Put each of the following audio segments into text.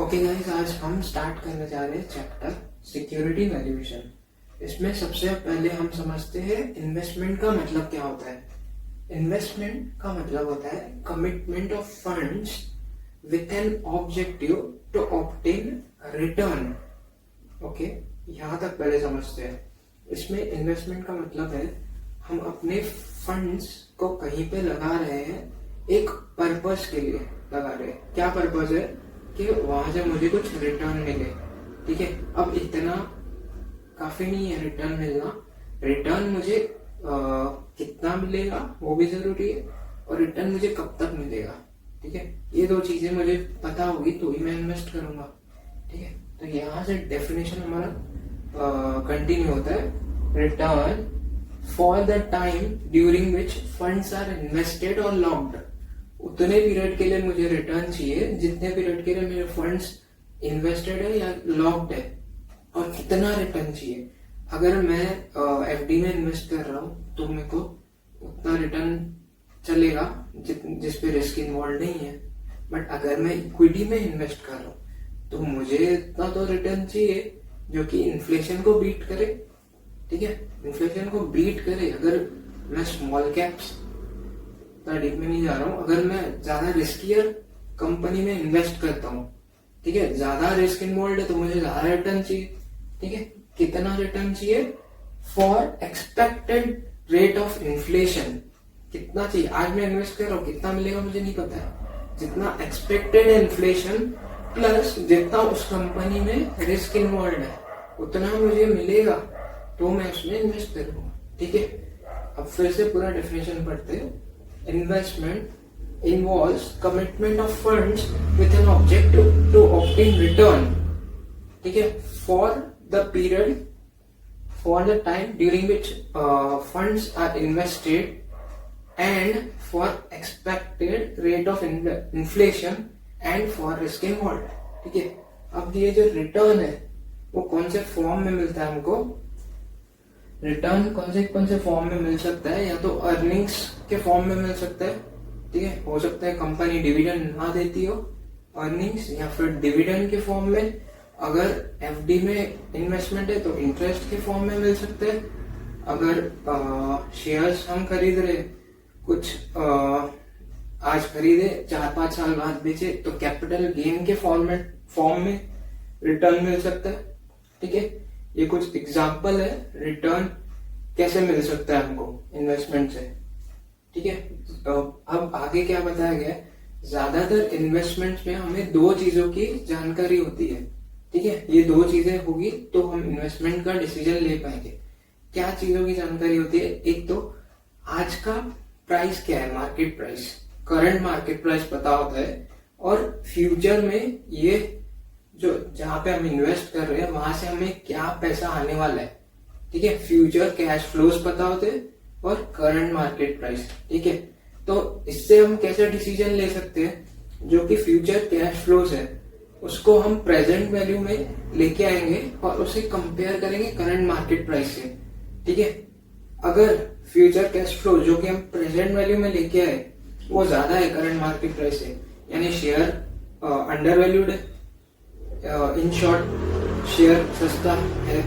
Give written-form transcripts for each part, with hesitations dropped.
Okay guys, आज हम start करने जा रहे हैं चैप्टर सिक्योरिटी वैल्यूएशन। इसमें सबसे पहले हम समझते हैं इन्वेस्टमेंट का मतलब क्या होता है। इन्वेस्टमेंट का मतलब होता है commitment of funds with an objective to obtain return. Okay, यहाँ तक पहले समझते हैं। इसमें इन्वेस्टमेंट का मतलब है हम अपने फंड्स को कहीं पे लगा रहे हैं, एक पर्पस के लिए लगा रहे हैं। क्या पर्पस है कि वहां से मुझे कुछ रिटर्न मिले। ठीक है, अब इतना काफी नहीं है रिटर्न मिलना। रिटर्न मुझे कितना मिलेगा वो भी जरूरी है, और रिटर्न मुझे कब तक मिलेगा। ठीक है, ये दो चीजें मुझे पता होगी तो ही मैं इन्वेस्ट करूंगा। ठीक है, तो यहाँ से डेफिनेशन हमारा कंटिन्यू होता है। Return for the time during which funds are invested और लॉक्ड। उतने पीरियड के लिए मुझे रिटर्न चाहिए जितने पीरियड के लिए मेरे फंड्स इन्वेस्टेड है या लॉक्ड है, और कितना रिटर्न चाहिए। अगर मैं एफडी में इन्वेस्ट कर रहा हूँ तो मेरे को उतना रिटर्न चलेगा जिस पे रिस्क इन्वॉल्व नहीं है। बट अगर मैं इक्विटी में इन्वेस्ट कर रहा हूँ तो मुझे इतना तो रिटर्न चाहिए जो कि इन्फ्लेशन को बीट करे। ठीक है, इन्फ्लेशन को बीट करे। अगर मैं स्मॉल कैप्स डीप में नहीं जा रहा हूँ, अगर मैं ज्यादा रिस्कियर कंपनी में इन्वेस्ट करता हूँ, ठीक है, ज्यादा रिस्क इन्वॉल्व है तो मुझे ज्यादा रिटर्न चाहिए। ठीक है, कितना रिटर्न चाहिए for expected rate of inflation. कितना चाहिए, आज मैं इन्वेस्ट कर रहा हूँ, कितना मिलेगा मुझे नहीं पता है। जितना एक्सपेक्टेड है इन्फ्लेशन प्लस जितना उस कंपनी में रिस्क इन्वॉल्व है उतना मुझे मिलेगा तो मैं उसमें इन्वेस्ट करूंगा। ठीक है, अब फिर से पूरा डेफिनेशन पढ़ते हैं। Investment involves commitment of funds with an objective to obtain return. ठीक है, for the period, for the time during which funds are invested and for expected rate of inflation and for risk involved. ठीक है, अब ये जो return है वो कौन से फॉर्म में मिलता है हमको। रिटर्न कौन से फॉर्म में मिल सकता है, या तो अर्निंग्स के फॉर्म में मिल सकता है। ठीक है, हो सकता है कंपनी डिविडेंड ना देती हो अर्निंग्स, या फिर डिविडेंड के फॉर्म में। अगर एफडी में इन्वेस्टमेंट है तो इंटरेस्ट के फॉर्म में मिल सकता है। अगर शेयर्स हम खरीद रहे कुछ आज खरीदे 4-5 साल बाद बेचे तो कैपिटल गेन के फॉर्म में रिटर्न मिल सकता है। ठीक है, ये कुछ एग्जाम्पल है रिटर्न कैसे मिल सकता है हमको इन्वेस्टमेंट से। ठीक है, अब आगे क्या बताया गया है, ज्यादातर इन्वेस्टमेंट्स में हमें दो चीजों की जानकारी होती है। ठीक है, ये दो चीजें होगी तो हम इन्वेस्टमेंट का डिसीजन ले पाएंगे। क्या चीजों की जानकारी होती है, एक तो आज का प्राइस क्या है, market price, current market price पता होता है, और फ्यूचर में ये जो जहां पे हम इन्वेस्ट कर रहे हैं वहां से हमें क्या पैसा आने वाला है। ठीक है, फ्यूचर कैश फ्लोज पता होते हैं और करंट मार्केट प्राइस। ठीक है, तो इससे हम कैसे डिसीजन ले सकते हैं, जो कि फ्यूचर कैश फ्लोज है उसको हम प्रेजेंट वैल्यू में लेके आएंगे और उसे कंपेयर करेंगे करंट मार्केट प्राइस से। ठीक है, अगर फ्यूचर कैश फ्लो जो कि हम प्रेजेंट वैल्यू में लेके आए वो ज्यादा है करंट मार्केट प्राइस से, यानी शेयर अंडर वैल्यूड है, इन शॉर्ट शेयर सस्ता है,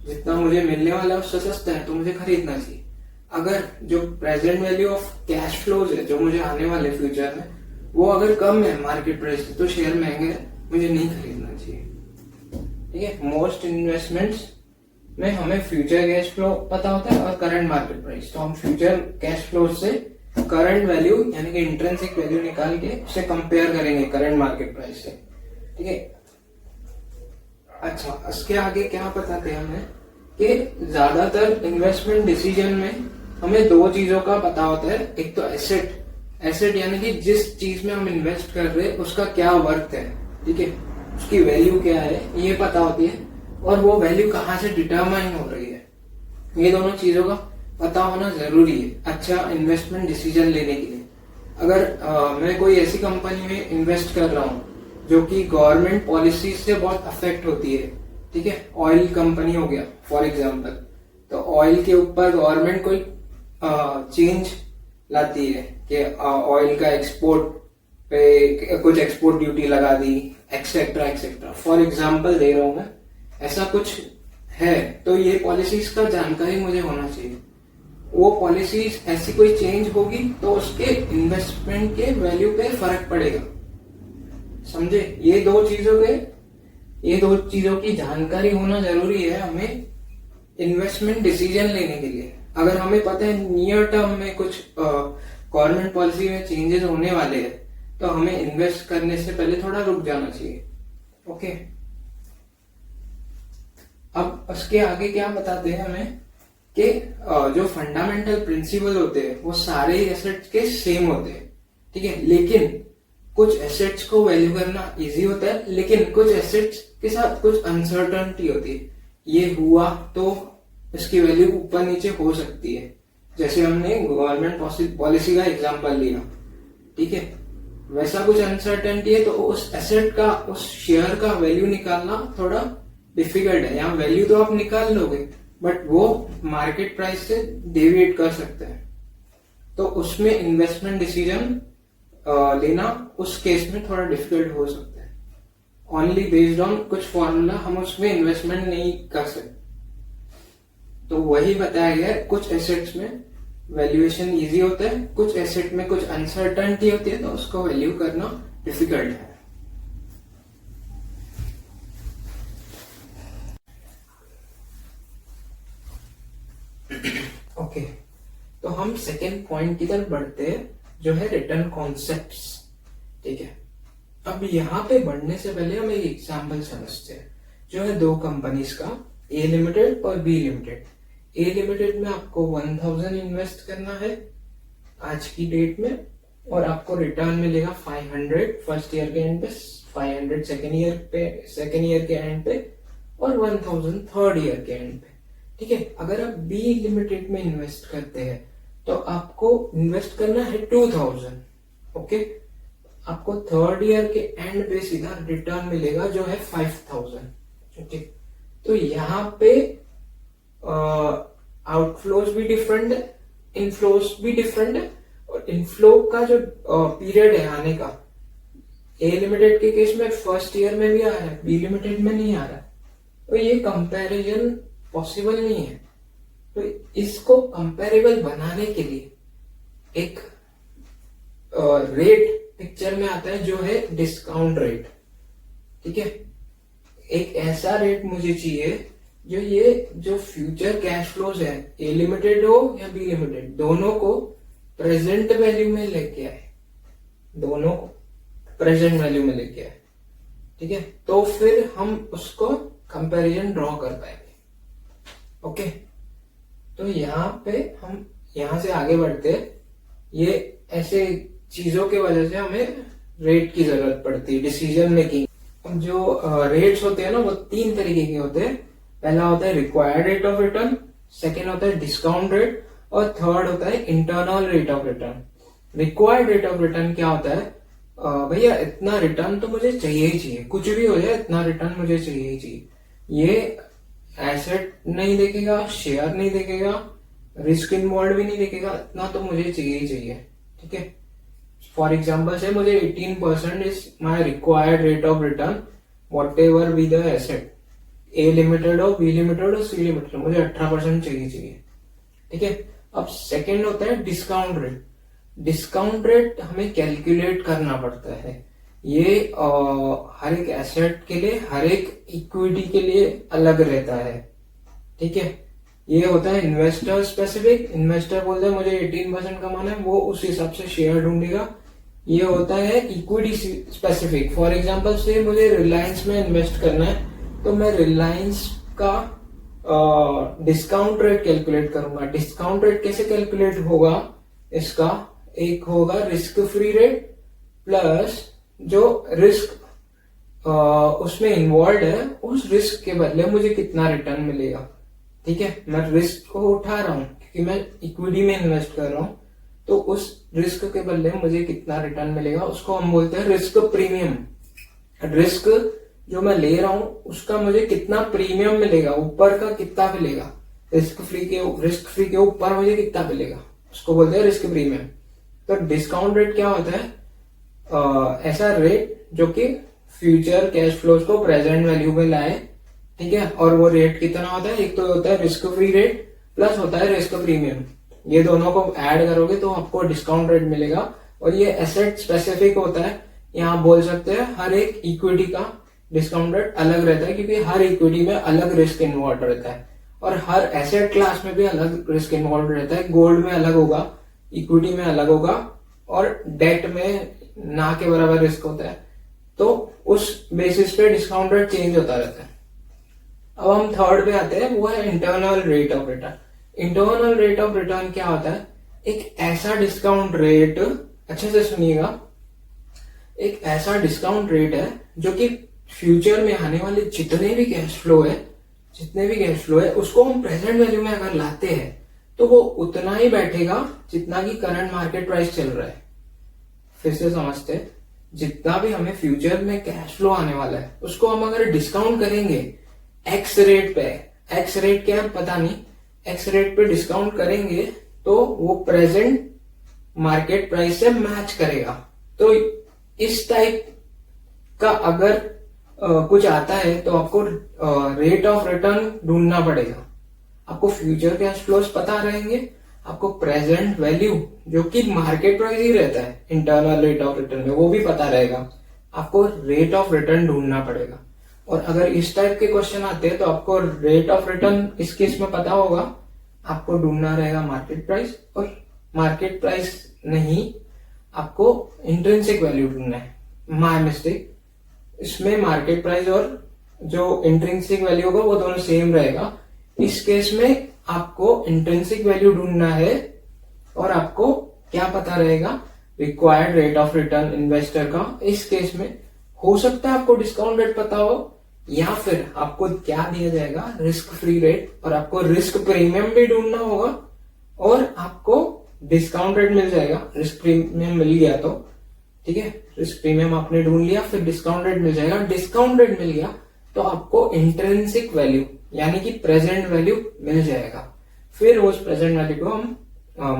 जितना मुझे मिलने वाला है उससे सस्ता है तो मुझे खरीदना चाहिए। अगर जो present value of cash flows है जो मुझे आने वाले फ्यूचर में वो अगर कम है मार्केट प्राइस से तो शेयर महंगे है, मुझे नहीं खरीदना चाहिए। ठीक है, मोस्ट इन्वेस्टमेंट्स में हमें फ्यूचर कैश फ्लो पता होता है और करंट मार्केट प्राइस, तो हम फ्यूचर कैश फ्लो से करंट वैल्यू यानी कि इंट्रिंसिक वैल्यू निकाल के उसे कंपेयर करेंगे करंट मार्केट प्राइस से। ठीक है, अच्छा, इसके आगे क्या बताते हैं हमें कि ज्यादातर इन्वेस्टमेंट डिसीजन में हमें दो चीजों का पता होता है। एक तो एसेट यानी कि जिस चीज में हम इन्वेस्ट कर रहे हैं उसका क्या वर्थ है। ठीक है, उसकी वैल्यू क्या है ये पता होती है, और वो वैल्यू कहाँ से डिटरमाइन हो रही है, ये दोनों चीजों का पता होना जरूरी है अच्छा इन्वेस्टमेंट डिसीजन लेने के लिए। अगर मैं कोई ऐसी कंपनी में इन्वेस्ट कर रहा हूँ जो कि गवर्नमेंट पॉलिसी से बहुत अफेक्ट होती है, ठीक है, ऑयल कंपनी हो गया फॉर एग्जांपल, तो ऑयल के ऊपर गवर्नमेंट कोई चेंज लाती है कि ऑयल का एक्सपोर्ट पे कुछ एक्सपोर्ट ड्यूटी लगा दी, एक्सेट्रा एक्सेट्रा, फॉर एग्जाम्पल दे रहा हूं मैं, ऐसा कुछ है तो ये पॉलिसीज का जानकारी मुझे होना चाहिए। वो पॉलिसीज ऐसी कोई चेंज होगी तो उसके इन्वेस्टमेंट के वैल्यू पे फर्क पड़ेगा, समझे? ये दो चीजों की जानकारी होना जरूरी है हमें इन्वेस्टमेंट डिसीजन लेने के लिए। अगर हमें पता है नियर टर्म में कुछ गवर्नमेंट पॉलिसी में चेंजेस होने वाले हैं तो हमें इन्वेस्ट करने से पहले थोड़ा रुक जाना चाहिए। ओके, अब उसके आगे क्या बताते हैं हमें कि जो फंडामेंटल प्रिंसिपल होते हैं वो सारे एसेट्स के सेम होते हैं, ठीक है, लेकिन कुछ एसेट्स को वैल्यू करना इजी होता है, लेकिन कुछ एसेट्स के साथ कुछ अनसर्टनिटी होती है। ये हुआ तो इसकी वैल्यू ऊपर नीचे हो सकती है, जैसे हमने गवर्नमेंट पॉलिसी का एग्जांपल लिया, ठीक है, वैसा कुछ अनसर्टेनिटी है तो उस एसेट का, उस शेयर का वैल्यू निकालना थोड़ा डिफिकल्ट है। यहाँ वैल्यू तो आप निकाल लोगे बट वो मार्केट प्राइस से डेविएट कर सकते हैं, तो उसमें इन्वेस्टमेंट डिसीजन लेना उस केस में थोड़ा डिफिकल्ट हो सकता है। ओनली बेस्ड ऑन कुछ फॉर्मूला हम उसमें इन्वेस्टमेंट नहीं कर सकते। तो वही बताया गया, कुछ एसेट्स में वैल्यूएशन इजी होता है, कुछ एसेट में कुछ अनसर्टेनिटी होती है तो उसको वैल्यू करना डिफिकल्ट है। ओके, तो हम सेकेंड पॉइंट की तरफ बढ़ते हैं जो है रिटर्न कॉन्सेप्ट्स, ठीक है। अब यहाँ पे बढ़ने से पहले हम एक एग्जाम्पल समझते हैं जो है दो कंपनीज का, ए लिमिटेड और बी लिमिटेड। ए लिमिटेड में आपको 1000 इन्वेस्ट करना है आज की डेट में और आपको रिटर्न मिलेगा 500 फर्स्ट ईयर के एंड पे, 500 सेकेंड ईयर के एंड पे और 1000 थर्ड ईयर के एंड पे, ठीक है। अगर आप बी लिमिटेड में इन्वेस्ट करते हैं तो आपको इन्वेस्ट करना है 2000, ओके, आपको थर्ड ईयर के एंड पे सीधा रिटर्न मिलेगा जो है 5000, ओके। तो यहाँ पे आउटफ्लोज भी डिफरेंट है, इनफ्लोज भी डिफरेंट है, और इनफ्लो का जो पीरियड है आने का, ए लिमिटेड के केस में फर्स्ट ईयर में भी आ रहा है, बी लिमिटेड में नहीं आ रहा है, तो ये कंपैरिजन पॉसिबल नहीं है। तो इसको कंपैरेबल बनाने के लिए एक रेट पिक्चर में आता है जो है डिस्काउंट रेट, ठीक है। एक ऐसा रेट मुझे चाहिए जो ये जो फ्यूचर कैश फ्लोज है, ए लिमिटेड हो या बी लिमिटेड, दोनों को प्रेजेंट वैल्यू में लेके आए, दोनों को प्रेजेंट वैल्यू में लेके आए, ठीक है। तो फिर हम उसको कंपैरिजन ड्रॉ कर पाएंगे, ओके। तो यहाँ पे हम यहाँ से आगे बढ़ते, ये ऐसे चीजों की वजह से हमें रेट की जरूरत पड़ती है डिसीजन मेकिंग। अब जो रेट्स होते हैं ना वो तीन तरीके के होते हैं। पहला होता है required rate of return, second होता है डिस्काउंट रेट और थर्ड होता है internal rate of return. Required rate of return क्या होता है, भैया इतना रिटर्न तो मुझे चाहिए ही चाहिए, कुछ भी हो जाए इतना रिटर्न मुझे चाहिए ही चाहिए। ये एसेट नहीं देखेगा, शेयर नहीं देखेगा, रिस्क इन्वॉल्व भी नहीं देखेगा, इतना तो मुझे चाहिए ही चाहिए, ठीक है। फॉर एग्जाम्पल से मुझे 18% is my required rate of return what ever be the asset, A limited हो, बी लिमिटेड हो, सी लिमिटेड, मुझे 18% चाहिए, ठीक है। अब सेकेंड होता है डिस्काउंट रेट। डिस्काउंट रेट हमें कैलकुलेट करना पड़ता है, ये हर एक एसेट के लिए, हर एक इक्विटी के लिए अलग रहता है, ठीक है। ये होता है इन्वेस्टर स्पेसिफिक, इन्वेस्टर बोलते हैं मुझे 18% कमाना है, वो उस हिसाब से शेयर ढूंढेगा। ये होता है इक्विटी स्पेसिफिक, फॉर एग्जांपल से मुझे रिलायंस में इन्वेस्ट करना है तो मैं रिलायंस का डिस्काउंट रेट कैलकुलेट करूंगा। डिस्काउंट रेट कैसे कैलकुलेट होगा, इसका एक होगा रिस्क फ्री रेट प्लस जो रिस्क उसमें इन्वॉल्व है, उस रिस्क के बदले मुझे कितना रिटर्न मिलेगा, ठीक है। मैं रिस्क को उठा रहा हूं क्योंकि मैं इक्विटी में इन्वेस्ट कर रहा हूं, तो उस रिस्क के बदले मुझे कितना रिटर्न मिलेगा उसको हम बोलते हैं रिस्क प्रीमियम। रिस्क जो मैं ले रहा हूं उसका मुझे कितना प्रीमियम मिलेगा, ऊपर का कितना मिलेगा, रिस्क फ्री के ऊपर मुझे कितना मिलेगा, उसको बोलते हैं रिस्क प्रीमियम। तो डिस्काउंट रेट क्या होता है, ऐसा रेट जो कि फ्यूचर कैश फ्लोज को प्रेजेंट वैल्यू में लाए, ठीक है। और वो रेट कितना होता है, एक तो होता है रिस्क फ्री रेट प्लस होता है रिस्क प्रीमियम। ये दोनों को ऐड करोगे तो आपको डिस्काउंट रेट मिलेगा। और ये एसेट स्पेसिफिक होता है, यहाँ बोल सकते हैं हर एक इक्विटी का डिस्काउंट रेट अलग रहता है, क्योंकि हर इक्विटी में अलग रिस्क इन्वॉल्व रहता है और हर एसेट क्लास में भी अलग रिस्क इन्वॉल्व रहता है। गोल्ड में अलग होगा, इक्विटी में अलग होगा और डेट में ना के बराबर रिस्क होता है। तो उस बेसिस पे डिस्काउंट रेट चेंज होता रहता है। अब हम थर्ड पे आते हैं, वो है internal rate of return. Internal rate of return क्या होता है, एक ऐसा डिस्काउंट रेट, अच्छे से सुनिएगा, एक ऐसा डिस्काउंट रेट है जो कि फ्यूचर में आने वाले जितने भी कैश फ्लो है उसको हम प्रेजेंट वैल्यू में अगर लाते हैं तो वो उतना ही बैठेगा जितना कि करंट मार्केट प्राइस चल रहा है। फिर से समझते हैं, जितना भी हमें फ्यूचर में कैश फ्लो आने वाला है उसको हम अगर डिस्काउंट करेंगे एक्स रेट पे, एक्स रेट क्या है पता नहीं, एक्स रेट पे डिस्काउंट करेंगे तो वो प्रेजेंट मार्केट प्राइस से मैच करेगा। तो इस टाइप का अगर कुछ आता है तो आपको रेट ऑफ रिटर्न ढूंढना पड़ेगा। आपको फ्यूचर कैश फ्लोज पता रहेंगे, आपको प्रेजेंट वैल्यू जो कि मार्केट प्राइस ही रहता है इंटरनल रेट ऑफ रिटर्न में वो भी पता रहेगा, आपको रेट ऑफ रिटर्न ढूंढना पड़ेगा। और अगर इस टाइप के क्वेश्चन आते हैं तो आपको रेट ऑफ रिटर्न इस केस में पता होगा, आपको ढूंढना रहेगा मार्केट प्राइस, और मार्केट प्राइस नहीं, आपको इंट्रिंसिक वैल्यू ढूंढना है। माय मिस्टेक, इसमें मार्केट प्राइस और जो इंट्रिंसिक वैल्यू होगा वो दोनों सेम रहेगा। इस केस में आपको इंट्रिंसिक वैल्यू ढूंढना है और आपको क्या पता रहेगा, required rate of return investor का। इस केस में हो सकता है आपको डिस्काउंट रेट पता हो या फिर आपको क्या दिया जाएगा, रिस्क फ्री रेट, और आपको रिस्क प्रीमियम भी ढूंढना होगा और आपको डिस्काउंट रेट मिल जाएगा। रिस्क प्रीमियम मिल गया तो ठीक है, रिस्क प्रीमियम आपने ढूंढ लिया, फिर डिस्काउंट रेट मिल जाएगा। डिस्काउंट रेट मिल गया तो आपको इंट्रिंसिक वैल्यू यानी कि प्रेजेंट वैल्यू मिल जाएगा। फिर उस प्रेजेंट वैल्यू को हम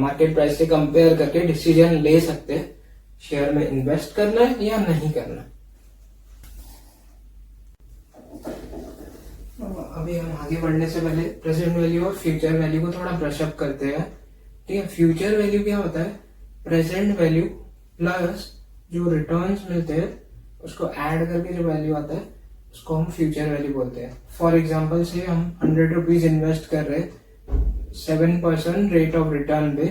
मार्केट प्राइस से कंपेयर करके डिसीजन ले सकते हैं शेयर में इन्वेस्ट करना है या नहीं करना। अभी हम आगे बढ़ने से पहले प्रेजेंट वैल्यू और फ्यूचर वैल्यू को थोड़ा ब्रशअप करते हैं। ठीक है, फ्यूचर वैल्यू क्या होता है, प्रेजेंट वैल्यू प्लस जो रिटर्न्स मिलते हैं उसको ऐड करके जो वैल्यू आता है उसको हम फ्यूचर वैल्यू बोलते हैं। फॉर एग्जाम्पल से हम 100 रुपीज इन्वेस्ट कर रहे हैं 7% रेट ऑफ रिटर्न पे,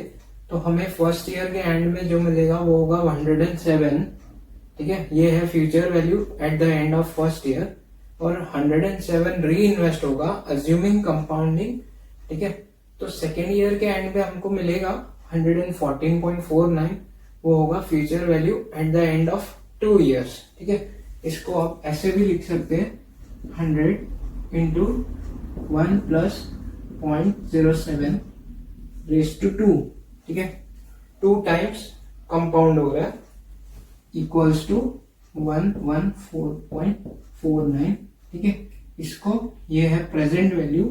तो हमें फर्स्ट ईयर के एंड में जो मिलेगा वो होगा 107। ठीक है, ये है future value at the end of first year, और 107 री इन्वेस्ट होगा अज्यूमिंग कंपाउंडिंग। ठीक है, तो सेकेंड ईयर के एंड पे हमको मिलेगा 114.49, वो होगा future value at the end of 2 years। ठीक है, इसको आप ऐसे भी लिख सकते हैं 100 इंटू 1 प्लस 0.07 रेज टू 2। ठीक है, 2 टाइम्स कंपाउंड हो रहा है इक्वल्स टू 114.49। ठीक है, इसको ये है present value,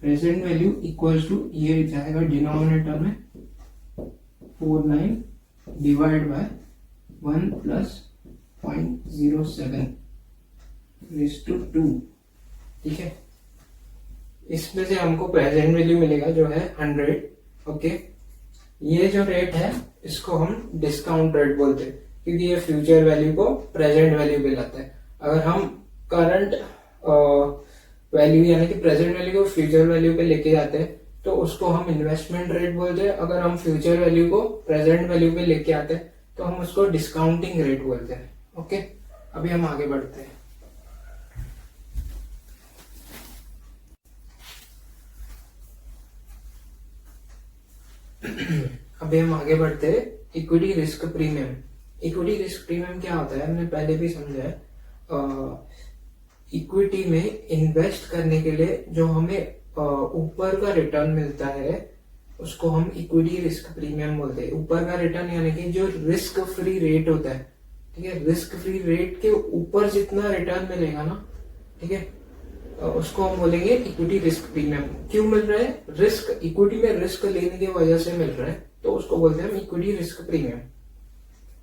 present value equals to ये जाएगा डिनोमिनेटर में 49 divide by 1 plus 0.07 raise to 2। ठीक है, इसमें से हमको प्रेजेंट वैल्यू मिलेगा जो है 100। ओके, ये जो रेट है इसको हम डिस्काउंट रेट बोलते हैं क्योंकि ये फ्यूचर वैल्यू को प्रेजेंट वैल्यू पे लाता है। अगर हम करंट वैल्यू यानी कि प्रेजेंट वैल्यू को फ्यूचर वैल्यू पे लेके जाते हैं तो उसको हम इन्वेस्टमेंट रेट बोलते हैं। अगर हम फ्यूचर वैल्यू को प्रेजेंट वैल्यू पे लेके आते हैं तो हम उसको डिस्काउंटिंग रेट बोलते हैं। ओके, अभी हम आगे बढ़ते हैं। अभी हम आगे बढ़ते हैं equity risk premium. Equity risk premium क्या होता है, हमने पहले भी समझा है। इक्विटी में इन्वेस्ट करने के लिए जो हमें ऊपर का रिटर्न मिलता है उसको हम इक्विटी रिस्क प्रीमियम बोलते हैं। ऊपर का रिटर्न यानी कि जो रिस्क फ्री रेट होता है। ठीक है, रिस्क फ्री रेट के ऊपर जितना रिटर्न मिलेगा ना, ठीक है, उसको हम बोलेंगे इक्विटी रिस्क प्रीमियम। क्यों मिल रहा है, रिस्क, इक्विटी में रिस्क लेने की वजह से मिल रहा है तो उसको बोलते हैं हम equity risk premium.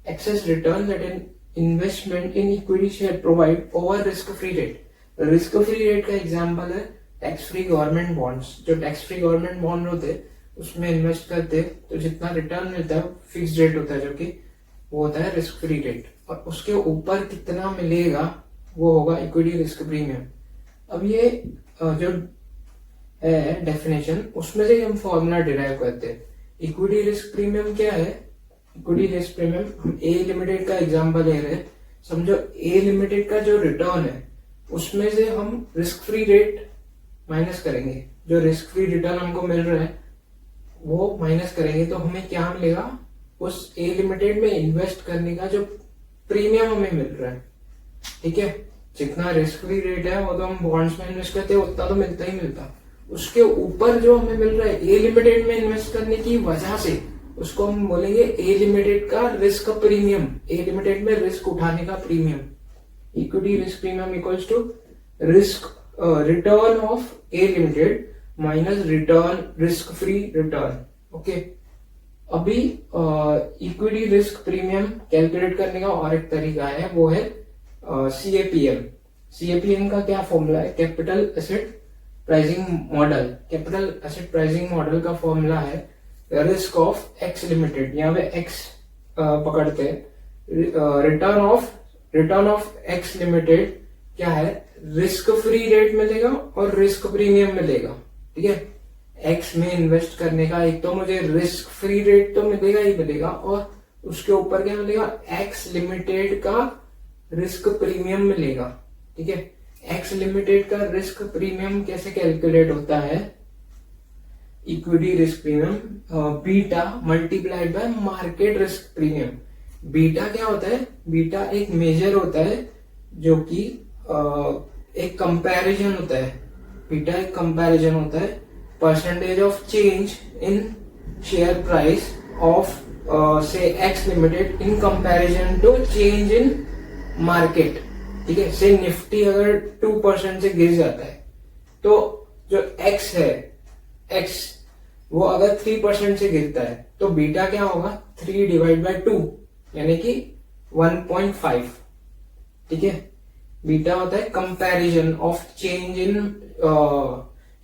excess return that an investment in equity share provide over risk free rate. Risk free rate का एग्जांपल है टैक्स फ्री गवर्नमेंट बॉन्ड्स. जो टैक्स फ्री गवर्नमेंट बॉन्ड होते हैं उसमें इन्वेस्ट करते हैं तो जितना रिटर्न मिलता है फिक्स्ड रेट होता है, जो कि वो होता है रिस्क फ्री रेट, और उसके ऊपर कितना मिलेगा वो होगा इक्विटी रिस्क प्रीमियम. अब ये जो है डेफिनेशन, उसमें से हम फॉर्मूला डिराइव करते हैं. इक्विटी रिस्क प्रीमियम क्या है? इक्विटी रिस्क प्रीमियम, हम ए लिमिटेड का एग्जांपल ले रहे हैं. समझो ए लिमिटेड का जो रिटर्न है उसमें से हम रिस्क फ्री रेट माइनस करेंगे. जो रिस्क फ्री रिटर्न हमको मिल रहा है वो माइनस करेंगे तो हमें क्या मिलेगा? उस ए लिमिटेड में इन्वेस्ट करने का जो प्रीमियम हमें मिल रहा है. ठीक है, जितना रिस्क फ्री रेट है वो तो हम बॉन्ड्स में इन्वेस्ट करते हैं उतना तो मिलता ही मिलता. उसके ऊपर जो हमें मिल रहा है ए लिमिटेड में इन्वेस्ट करने की वजह से उसको हम बोलेंगे ए लिमिटेड का रिस्क प्रीमियम. ए लिमिटेड में रिस्क उठाने का premium. Equity risk premium equals to risk return of A limited minus return risk free return. Okay, अभी इक्विटी रिस्क प्रीमियम कैलकुलेट करने का और एक तरीका है, वो है सीएपीएम. सीएपीएम का क्या फॉर्मूला है? Capital asset pricing model. Capital asset pricing model का फॉर्मूला है रिस्क ऑफ एक्स लिमिटेड. यहाँ पे एक्स पकड़ते हैं. रिटर्न ऑफ एक्स लिमिटेड क्या है? रिस्क फ्री रेट मिलेगा और रिस्क प्रीमियम मिलेगा. ठीक है, एक्स में इन्वेस्ट करने का एक तो मुझे रिस्क फ्री रेट तो मिलेगा ही मिलेगा, और उसके ऊपर क्या मिलेगा? एक्स लिमिटेड का रिस्क प्रीमियम मिलेगा. ठीक है, एक्स लिमिटेड का रिस्क प्रीमियम कैसे कैलकुलेट होता है? Equity risk premium beta multiplied by market risk premium. Beta क्या होता है? बीटा एक मेजर होता है जो कि एक कंपैरिजन होता है. बीटा एक कंपैरिजन होता है percentage of change in share price of say X limited in comparison to change in market. ठीक है, से निफ्टी अगर 2% से गिर जाता है तो जो एक्स है, एक्स वो अगर 3% से गिरता है तो बीटा क्या होगा? 3 डिवाइड बाय 2 यानी कि 1.5. ठीक है, बीटा होता है comparison of change in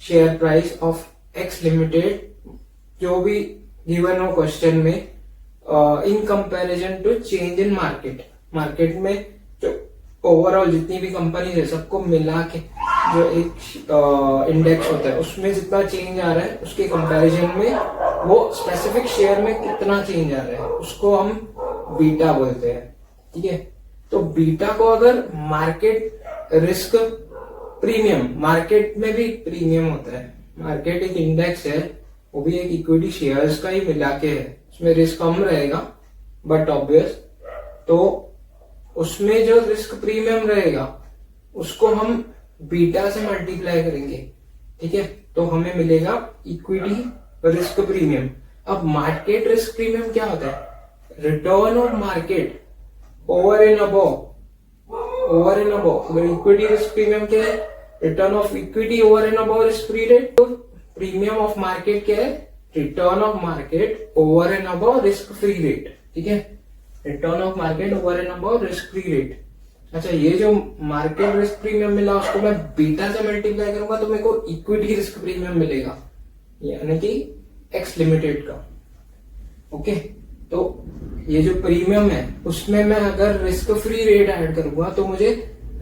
share price of X limited, जो भी गिवन हो क्वेश्चन में, in comparison to change in market. Market में जो ओवरऑल जितनी भी कंपनी है सबको मिला के जो एक इंडेक्स होता है उसमें जितना चेंज आ रहा है उसके कंपैरिजन में वो स्पेसिफिक शेयर में कितना चेंज आ रहा है उसको हम बीटा बोलते हैं. ठीक है, तो बीटा को अगर मार्केट रिस्क प्रीमियम, मार्केट में भी प्रीमियम होता है. मार्केट एक इंडेक्स है, वो भी एक इक्विटी शेयर्स का ही मिला के है. उसमें रिस्क कम रहेगा बट ऑब्वियस, तो उसमें जो रिस्क प्रीमियम रहेगा उसको हम बीटा से मल्टीप्लाई करेंगे. ठीक है, तो हमें मिलेगा इक्विटी रिस्क प्रीमियम. अब मार्केट रिस्क प्रीमियम क्या होता है? Return of market over and above. अगर इक्विटी रिस्क प्रीमियम क्या है? Return of equity over and above risk free rate. तो प्रीमियम ऑफ मार्केट क्या है? Return of market over and above risk free rate. ठीक है, return of market over and above risk free rate. अच्छा, ये जो मार्केट रिस्क प्रीमियम मिला उसको मैं बीटा से मल्टीप्लाई करूंगा तो मेरे को इक्विटी रिस्क प्रीमियम मिलेगा, यानी कि एक्स लिमिटेड का. ओके, तो ये जो प्रीमियम है उसमें मैं अगर रिस्क फ्री रेट ऐड करूंगा तो मुझे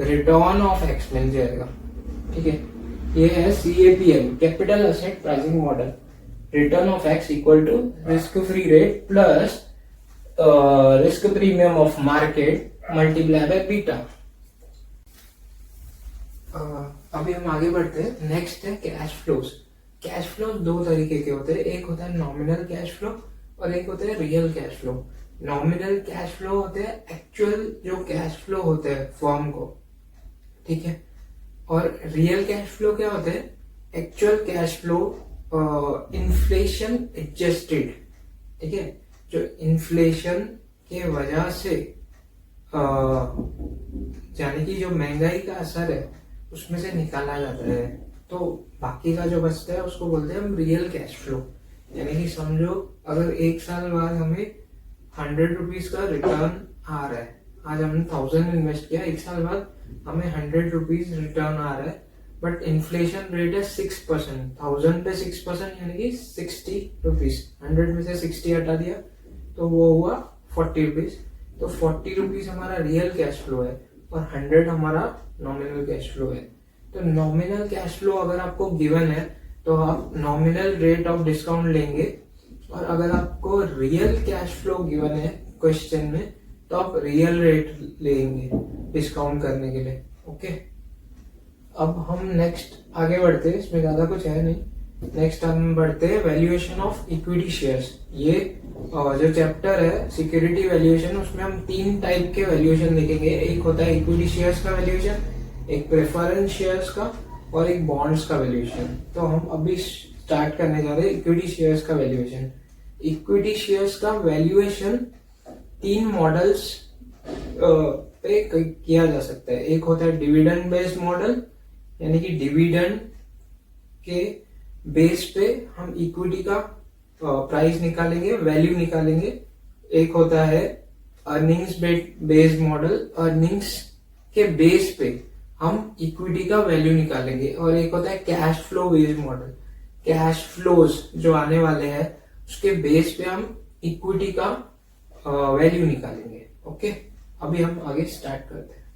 रिटर्न ऑफ एक्स मिल जाएगा. ठीक है, ये है CAPM, capital asset pricing model. Return of X equal to risk free rate plus risk premium of market multiply by beta. अभी हम आगे बढ़ते हैं. नेक्स्ट है कैश फ्लोज. कैश फ्लो दो तरीके के होते हैं. एक होता है नॉमिनल कैश फ्लो और एक होता है real cash flow. Nominal cash flow होते हैं एक्चुअल जो कैश फ्लो होते हैं फर्म को. ठीक है, और रियल कैश फ्लो क्या होते हैं? Actual cash flow inflation adjusted. ठीक है, जो इन्फ्लेशन के वजह से यानी कि जो महंगाई का असर है उसमें से निकाला जाता है, तो बाकी का जो बचता है उसको बोलते हैं हम रियल कैश फ्लो. यानी कि समझो अगर एक साल बाद हमें 100 रुपीज का रिटर्न आ रहा है, आज हमने 1000 इन्वेस्ट किया, एक साल बाद हमें 100 रुपीज रिटर्न आ रहा है, बट इन्फ्लेशन रेट है 6%, 1000 पे 6% यानी कि 60 रुपीज, 100 में से 60 हटा दिया तो वो हुआ 40 रुपीज। तो 40 रुपीज हमारा रियल कैश फ्लो है और 100 हमारा नॉमिनल कैश फ्लो है। तो नॉमिनल कैश फ्लो अगर आपको गिवन है तो आप नॉमिनल रेट ऑफ डिस्काउंट लेंगे, और अगर आपको रियल कैश फ्लो गिवन है क्वेश्चन में तो आप रियल रेट लेंगे डिस्काउंट करने के लिए। ओके, अब हम नेक्स्ट आगे बढ़ते हैं, इसमें ज्यादा कुछ है नहीं। नेक्स्ट हम बढ़ते हैं वैल्यूएशन ऑफ इक्विटी शेयर्स। ये जो चैप्टर है सिक्योरिटी वैल्यूएशन, उसमें हम 3 टाइप के वैल्यूएशन देखेंगे। एक होता है इक्विटी शेयर्स का वैल्यूएशन, एक प्रेफरेंस शेयर्स का, और एक बॉन्ड्स का वैल्यूएशन। तो हम अभी स्टार्ट करने जा रहे हैं इक्विटी शेयर्स का वैल्यूएशन। इक्विटी शेयर्स का वैल्यूएशन 3 मॉडल्स पे किया जा सकता है। एक होता है डिविडेंड बेस्ड मॉडल, यानी कि डिविडेंड के बेस पे हम इक्विटी का प्राइस निकालेंगे, वैल्यू निकालेंगे। एक होता है अर्निंग्स बेस्ड मॉडल, अर्निंग्स के बेस पे हम इक्विटी का वैल्यू निकालेंगे। और एक होता है cash flow based model, cash flows जो आने वाले हैं उसके बेस पे हम इक्विटी का वैल्यू निकालेंगे। ओके, अभी हम आगे स्टार्ट करते हैं।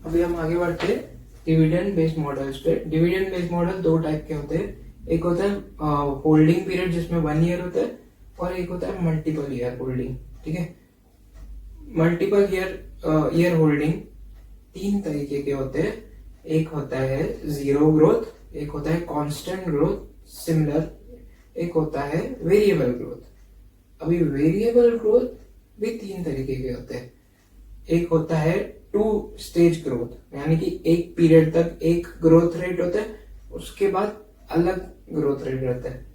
अभी हम आगे बढ़ते हैं डिविडेंड बेस्ड मॉडल्स पे। डिविडेंड बेस्ड मॉडल 2 टाइप के होते हैं। एक होता है होल्डिंग पीरियड जिसमें 1 ईयर होता है, और एक होता है मल्टीपल ईयर होल्डिंग। ठीक है, मल्टीपल ईयर होल्डिंग 3 तरीके के होते हैं। एक होता है जीरो ग्रोथ, एक होता है कांस्टेंट ग्रोथ सिमिलर, एक होता है वेरिएबल ग्रोथ। अभी वेरिएबल ग्रोथ भी 3 तरीके के होते हैं। एक होता है 2 स्टेज ग्रोथ, यानी कि एक पीरियड तक एक ग्रोथ रेट होता है, उसके बाद अलग ग्रोथ रेट रहता है।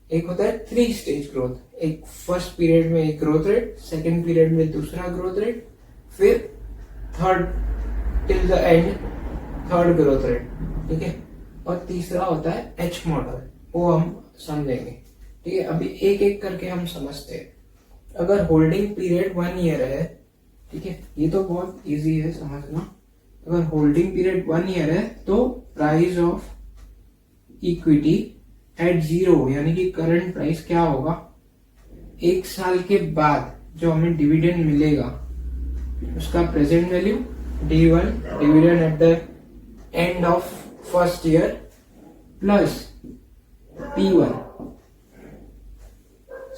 एक होता है 3 स्टेज ग्रोथ, एक फर्स्ट पीरियड में एक ग्रोथ रेट, सेकंड पीरियड में दूसरा ग्रोथ रेट, फिर third till the end third growth rate. ठीक है, और तीसरा होता है एच मॉडल, वो हम समझेंगे। ठीक है, अभी एक एक करके हम समझते हैं। अगर होल्डिंग पीरियड 1 ईयर है, ठीक है, ये तो बहुत इजी है समझना। अगर होल्डिंग पीरियड 1 ईयर है तो प्राइस ऑफ इक्विटी एट 0 यानी कि करंट प्राइस क्या होगा, 1 साल के बाद जो हमें डिविडेंड मिलेगा उसका present value D1, dividend at the end of first year, plus P1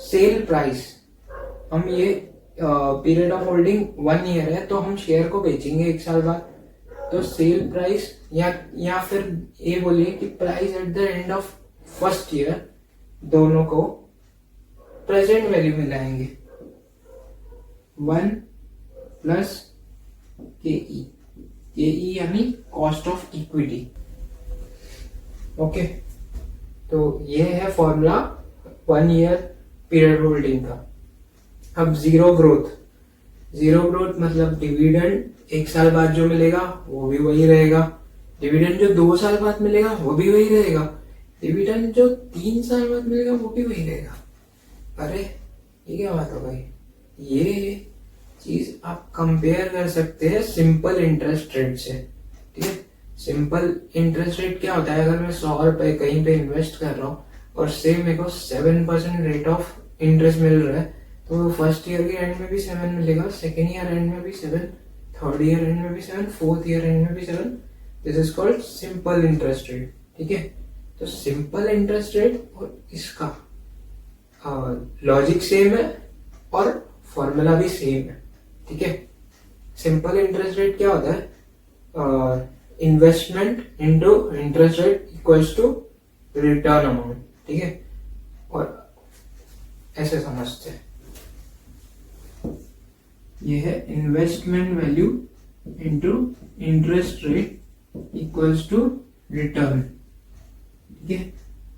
sale price. हम ये पीरियड ऑफ होल्डिंग 1 ईयर है तो हम शेयर को बेचेंगे 1 साल बाद, तो सेल प्राइस या फिर ये बोलिए कि price at the end of first year, दोनों को प्रेजेंट वैल्यू में लाएंगे। 1 प्लस KE यानी कॉस्ट ऑफ इक्विटी। ओके, तो ये है फॉर्मूला 1 ईयर पीरियड होल्डिंग का। अब जीरो ग्रोथ मतलब डिविडेंड 1 साल बाद जो मिलेगा वो भी वही रहेगा, डिविडेंड जो 2 साल बाद मिलेगा वो भी वही रहेगा, डिविडेंड जो 3 साल बाद मिलेगा वो भी वही रहेगा। अरे ये क्या बात हो गई। ये चीज आप कंपेयर कर सकते हैं सिंपल इंटरेस्ट रेट से। ठीक है, सिंपल इंटरेस्ट रेट क्या होता है, अगर मैं 100 रुपए कहीं पे इन्वेस्ट कर रहा हूँ और सेम मेरे को 7% रेट ऑफ इंटरेस्ट मिल रहा है, तो फर्स्ट ईयर के एंड में भी 7 मिलेगा, सेकेंड ईयर एंड में भी 7, थर्ड ईयर एंड में भी 7, फोर्थ ईयर एंड में भी 7। This is called simple interest rate. ठीक है, तो सिंपल इंटरेस्ट रेट और इसका लॉजिक सेम है और फॉर्मूला भी सेम है। ठीक है, सिंपल इंटरेस्ट रेट क्या होता है, investment into interest rate equals to return amount. ठीक है, और ऐसे समझते हैं, ये है investment value into interest rate equals to return. ठीक है,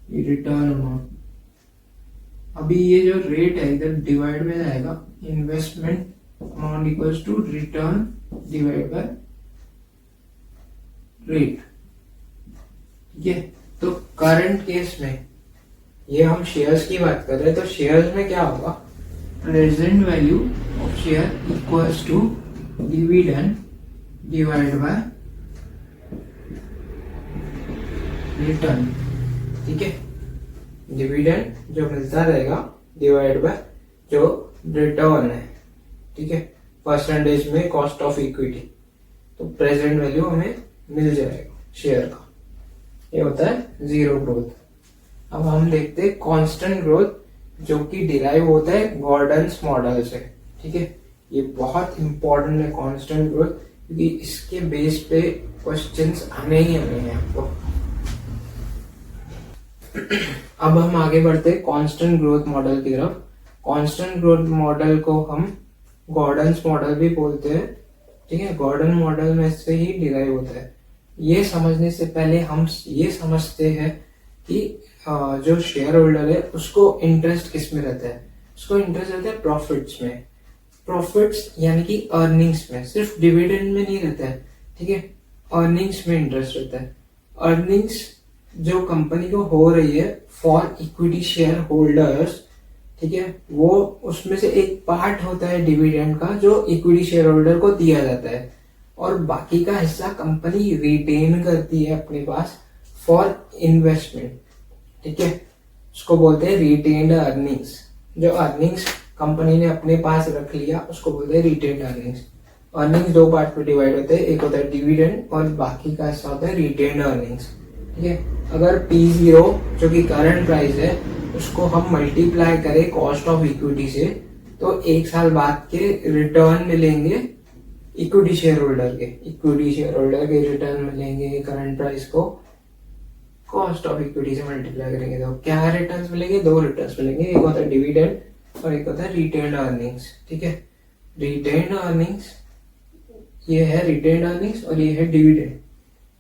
ये रिटर्न अमाउंट। अभी ये जो रेट है इधर डिवाइड में जाएगा, investment amount equals to return divide by rate. ठीक है, तो करंट केस में ये हम शेयर्स की बात कर रहे हैं, तो शेयर्स में क्या होगा, present value of share equals to dividend divide by return. ठीक है, डिविडेंड जो मिलता रहेगा डिवाइड बाय जो रिटर्न है। ठीक है, परसेंटेज में कॉस्ट ऑफ इक्विटी, तो प्रेजेंट वैल्यू हमें मिल जाएगा शेयर का। ये होता है जीरो ग्रोथ। अब हम देखते हैं कांस्टेंट ग्रोथ, जो कि डिराइव होता है गॉर्डन्स मॉडल से। ठीक है, ये बहुत इंपॉर्टेंट है कांस्टेंट ग्रोथ, क्योंकि इसके बेस पे क्वेश्चंस आने ही आने हैं आपको। अब हम आगे बढ़ते हैं कांस्टेंट ग्रोथ मॉडल की तरफ। कांस्टेंट ग्रोथ मॉडल को हम गॉर्डन्स मॉडल भी बोलते हैं। ठीक है, गॉर्डन मॉडल में से ही डिराइव होता है। ये समझने से पहले हम ये समझते हैं कि जो शेयर होल्डर है उसको इंटरेस्ट किस में रहता है। उसको इंटरेस्ट रहता है प्रॉफिट्स में। प्रॉफिट्स यानी कि अर्निंग्स में, सिर्फ डिविडेंड में नहीं रहता है। ठीक है, अर्निंग्स में इंटरेस्ट रहता है। अर्निंग्स जो कंपनी को हो रही है फॉर इक्विटी शेयर होल्डर्स, ठीक है, वो उसमें से एक पार्ट होता है डिविडेंड का जो इक्विटी शेयर होल्डर को दिया जाता है, और बाकी का हिस्सा कंपनी रिटेन करती है अपने पास फॉर इन्वेस्टमेंट। ठीक है, उसको बोलते हैं रिटेन्ड अर्निंग्स। जो अर्निंग्स कंपनी ने अपने पास रख लिया उसको बोलते हैं रिटेन्ड अर्निंग्स। अर्निंग्स दो पार्ट में डिवाइड होते हैं, एक होता है डिविडेंड और बाकी का हिस्सा होता है रिटेन्ड अर्निंग्स। ठीक है, अगर P0 जो कि करंट प्राइस है उसको हम मल्टीप्लाई करें कॉस्ट ऑफ इक्विटी से, तो एक साल बाद के रिटर्न मिलेंगे इक्विटी शेयर होल्डर के। इक्विटी शेयर होल्डर के रिटर्न मिलेंगे करंट प्राइस को कॉस्ट ऑफ इक्विटी से मल्टीप्लाई करेंगे, तो क्या रिटर्न्स मिलेंगे, दो रिटर्न्स मिलेंगे, एक होता है डिविडेंड और एक होता है रिटेन्ड अर्निंग्स। ठीक है, रिटेन्ड अर्निंग्स ये है रिटेन्ड अर्निंग्स और ये है डिविडेंड।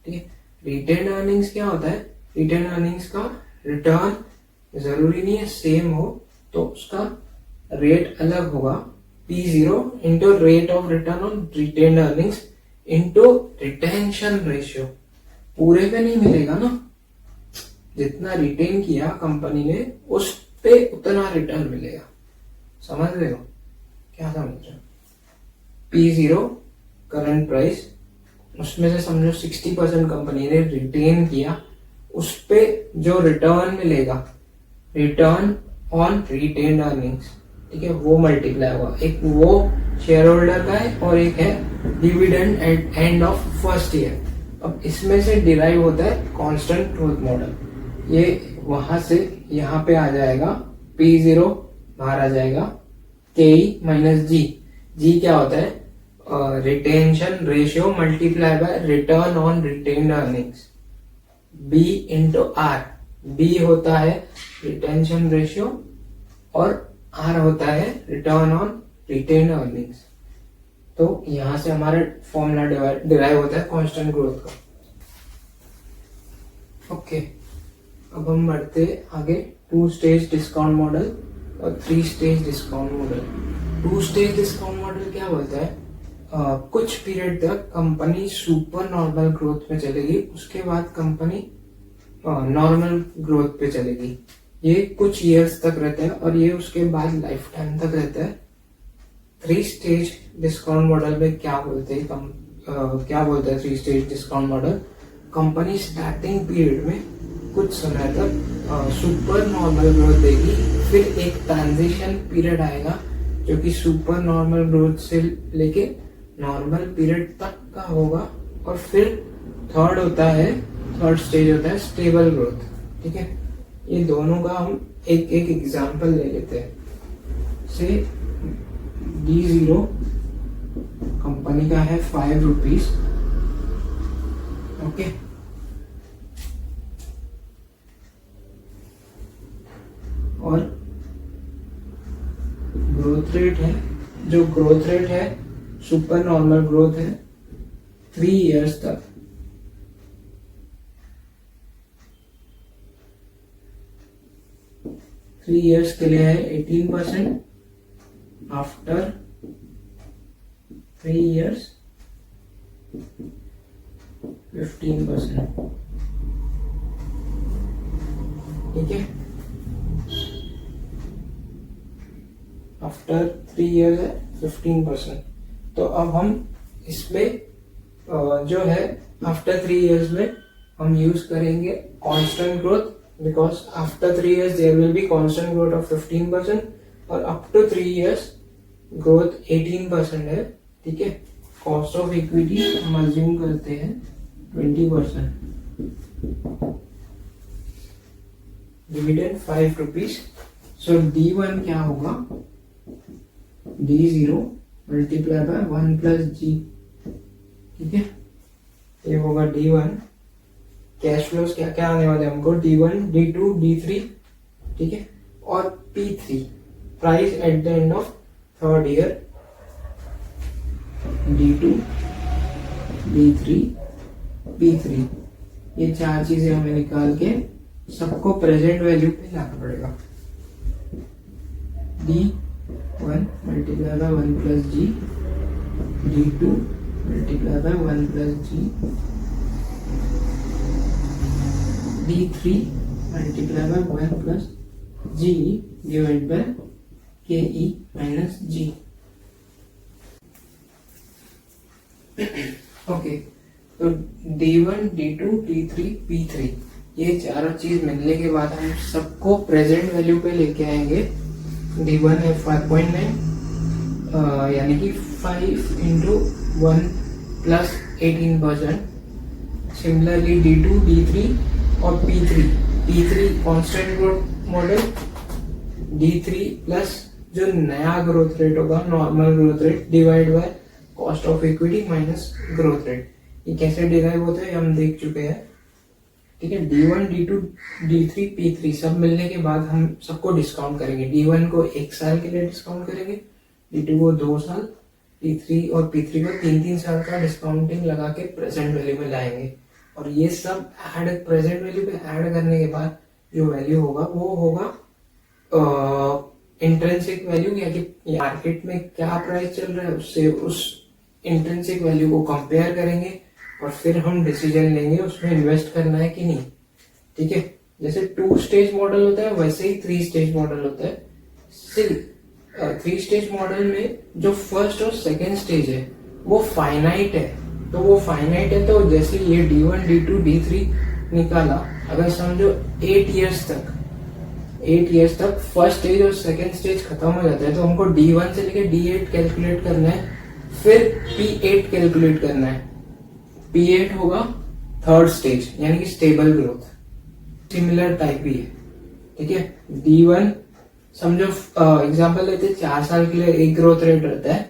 ठीक है, रिटेन्ड अर्निंग्स क्या होता है, रिटेन्ड अर्निंग्स का रिटर्न जरूरी नहीं है सेम हो, तो उसका रेट अलग होगा। P0 into rate of return on retained earnings into retention ratio. पूरे पे नहीं मिलेगा ना, जितना रिटेन किया कंपनी ने उस पे उतना रिटर्न मिलेगा। समझ रहे हो, क्या समझ रहे हो? P0 करंट प्राइस, उसमें से समझो 60% कंपनी ने रिटेन किया, उस पे जो रिटर्न मिलेगा, रिटर्न ऑन रिटेन्ड अर्निंग्स, ठीक है, वो मल्टीप्लाई होगा। एक वो शेयर होल्डर का है और एक है dividend at end of first year. अब इसमें से डिराइव होता है कांस्टेंट ग्रोथ मॉडल। ये वहां से यहाँ पे आ जाएगा, P0 बाहर आ जाएगा, KE माइनस G। G क्या होता है, retention ratio multiply by return on retained earnings. B into R, B होता है रिटेंशन रेशियो और R होता है रिटर्न ऑन रिटेन्ड अर्निंग्स। तो यहां से हमारा फॉर्मूला डिराइव होता है कांस्टेंट ग्रोथ का। ओके, अब हम बढ़ते आगे 2 स्टेज डिस्काउंट मॉडल और 3 stage discount model. 2 stage discount model क्या बोलता है, कुछ पीरियड तक कंपनी सुपर नॉर्मल ग्रोथ में चलेगी, उसके बाद कंपनी नॉर्मल ग्रोथ पे चलेगी। ये कुछ इयर्स तक रहता है और ये उसके बाद लाइफ टाइम तक रहता है। 3 स्टेज डिस्काउंट मॉडल में क्या बोलते हैं, क्या बोलता है 3 stage discount model, company starting period में कुछ समय तक सुपर नॉर्मल ग्रोथ देगी, फिर एक ट्रांजिशन पीरियड आएगा जो कि सुपर नॉर्मल ग्रोथ से लेके नॉर्मल पीरियड तक का होगा, और फिर थर्ड स्टेज होता है स्टेबल ग्रोथ। ठीक है, ये दोनों का हम एक एक एग्जांपल ले लेते हैं। से D0 कंपनी का है 5 रुपीज। ओके, और ग्रोथ रेट है, जो ग्रोथ रेट है सुपर नॉर्मल ग्रोथ है 3 इयर्स तक। थ्री इयर्स के लिए है 18%, आफ्टर 3 इयर्स 15%। ठीक है। आफ्टर 3 years है 15%। तो अब हम इसमें जो है आफ्टर 3 years में हम यूज करेंगे constant growth, because after 3 years there will be constant growth of 15% और अप टू 3 years ग्रोथ 18% है। ठीक है। कॉस्ट ऑफ इक्विटी हम अज्यूम करते हैं 20%। Dividend 5 rupees. सो D1 क्या होगा, D0 मल्टीप्लाई बाय 1 प्लस जी। ठीक है, ये होगा D1। कैश फ्लोज क्या क्या आने वाले हमको, D1, D2, D3। ठीक है, और P3 price at the end of 3rd year। D2, D3, P3, ये 4 चीजें हमें निकाल के सबको प्रेजेंट वैल्यू पे लाना पड़ेगा। D1 multiply by 1 plus g, D2 multiply by 1 plus g, D3 multiply by 1 plus g divide by KE minus g. Okay, तो D1, D2, D3, P3 ये चारों चीज मिलने के बाद हम सबको प्रेजेंट वैल्यू पे लेके आएंगे। D1 है 5.9, यानी कि 5 into 1 plus 18%। Similarly D2, D3 और P3 constant growth model, D3 plus जो नया ग्रोथ रेट होगा normal growth rate divide by cost of equity minus growth rate. ये कैसे डिराइव होता है हम देख चुके हैं। ठीक है, D1, D2, D3, P3 सब मिलने के बाद हम सबको डिस्काउंट करेंगे। D1 को 1 साल के लिए डिस्काउंट करेंगे, D2 को 2 साल, D3 और P3 को 3-3 साल का डिस्काउंटिंग लगा के प्रेजेंट वैल्यू में लाएंगे। और ये सब ऐड प्रेजेंट वैल्यू पे ऐड करने के बाद जो वैल्यू होगा वो होगा इंट्रिंसिक वैल्यू, या कि मार्केट में क्या प्राइस चल रहा है उससे उस इंट्रिंसिक वैल्यू को कंपेयर करेंगे और फिर हम डिसीजन लेंगे उसमें इन्वेस्ट करना है कि नहीं। ठीक है, जैसे 2 स्टेज मॉडल होता है वैसे ही 3 स्टेज मॉडल होता है। सिर्फ 3 स्टेज मॉडल में जो फर्स्ट और सेकेंड स्टेज है वो फाइनाइट है। तो वो फाइनाइट है, तो जैसे ये D1, D2, D3 निकाला, अगर समझो 8 इयर्स तक फर्स्ट स्टेज और सेकेंड स्टेज खत्म हो जाता है, तो हमको D1 से लेके D8 कैलकुलेट करना है, फिर P8 कैलकुलेट करना है। P8 होगा 3rd स्टेज यानी कि स्टेबल ग्रोथ, सिमिलर टाइप ही है। ठीक है, D1 समझो एग्जांपल लेते हैं 4 साल के लिए एक ग्रोथ रेट रहता है,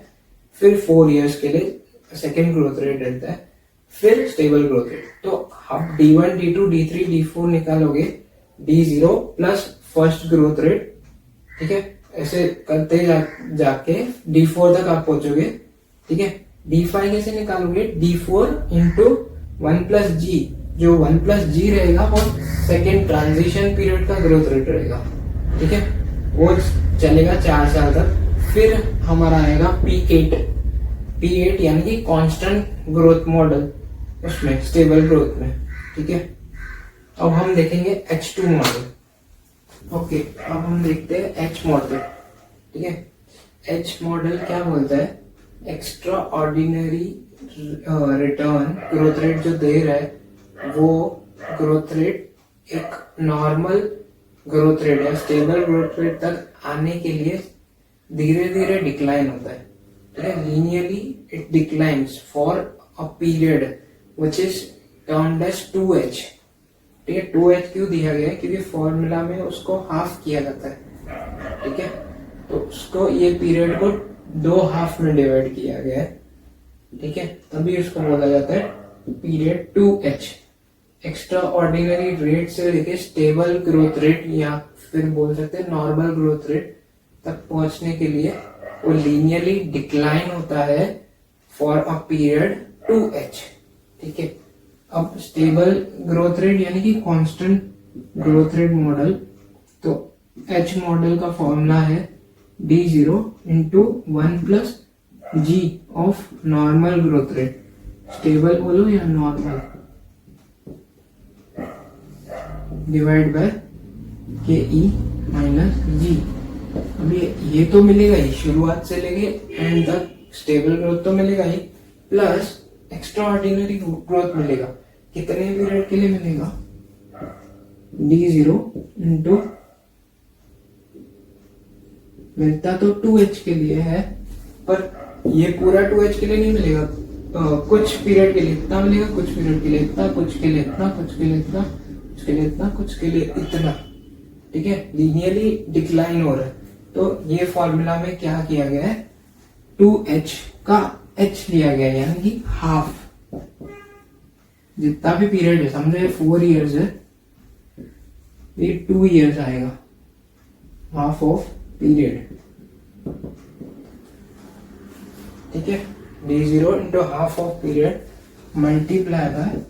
फिर 4 इयर्स के लिए सेकेंड ग्रोथ रेट रहता है, फिर स्टेबल ग्रोथ रेट। तो आप D1, D2, D3, D4 निकालोगे, D0 plus first growth rate. ठीक है, ऐसे करते जाके D4 तक आप पहुंचोगे। ठीक है, D5 कैसे निकालोगे, D4 इंटू 1 प्लस जी, जो 1 प्लस जी रहेगा वो सेकेंड ट्रांजिशन पीरियड का ग्रोथ रेट रहेगा। ठीक है, वो चलेगा 4 साल तक। फिर हमारा आएगा P8 यानी कि कांस्टेंट ग्रोथ मॉडल, उसमें स्टेबल ग्रोथ में। ठीक है, अब हम देखेंगे H2 मॉडल। ओके, अब हम देखते हैं H मॉडल। ठीक है, H मॉडल क्या बोलता है, extra ordinary return growth rate जो दे रहा है वो ग्रोथ रेट एक नॉर्मल ग्रोथ रेट या स्टेबल ग्रोथ रेट तक आने के लिए धीरे धीरे डिक्लाइन होता है। ठीक है, linearly it declines for a period which is termed as 2h। ठीक है, 2h क्यों दिया गया है, क्योंकि फॉर्मूला में उसको हाफ किया जाता है। ठीक है, तो उसको ये पीरियड को 2 हाफ में डिवाइड किया गया है। ठीक है, तभी उसको बोला जाता है period 2h। Extra ordinary rate से लेके स्टेबल ग्रोथ रेट या फिर बोल सकते हैं नॉर्मल ग्रोथ रेट तक पहुंचने के लिए वो लीनियरली डिक्लाइन होता है फॉर अ पीरियड 2h। ठीक है, अब स्टेबल ग्रोथ रेट यानी कि कांस्टेंट ग्रोथ रेट मॉडल, तो H मॉडल का फॉर्मूला है D0 into 1 plus g of normal growth rate. Stable बोलो या नॉर्मल, डिवाइड बाय के ई माइनस जी। अब ये तो मिलेगा ही, शुरुआत से लेके एंड तक स्टेबल ग्रोथ तो मिलेगा ही, प्लस एक्स्ट्रा ऑर्डिनरी ग्रोथ मिलेगा। कितने पीरियड के लिए मिलेगा? d0 इंटू, मिलता तो 2h के लिए है, पर ये पूरा 2h के लिए नहीं मिलेगा। कुछ पीरियड के लिए इतना मिलेगा, कुछ पीरियड के लिए इतना, कुछ के लिए इतना, कुछ के लिए इतना, कुछ के लिए इतना, कुछ के लिए इतना। ठीक है, लीनियरली डिक्लाइन हो रहा है। तो ये फॉर्मूला में क्या किया गया है, 2h का h लिया गया है, यानी कि हाफ। जितना भी पीरियड है, समझो ये 4 इयर्स है, ये 2 इयर्स आएगा, हाफ ऑफ पीरियड। ठीक है, d0 into half of period multiply by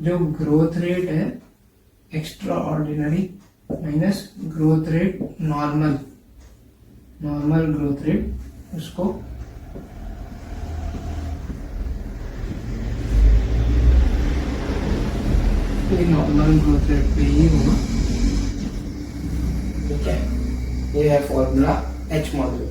जो ग्रोथ रेट है extra ordinary minus growth rate normal, normal growth rate, उसको नॉर्मल ग्रोथ रेट पे ही होगा। ठीक है, ये है फॉर्मूला एच मॉड्यूल।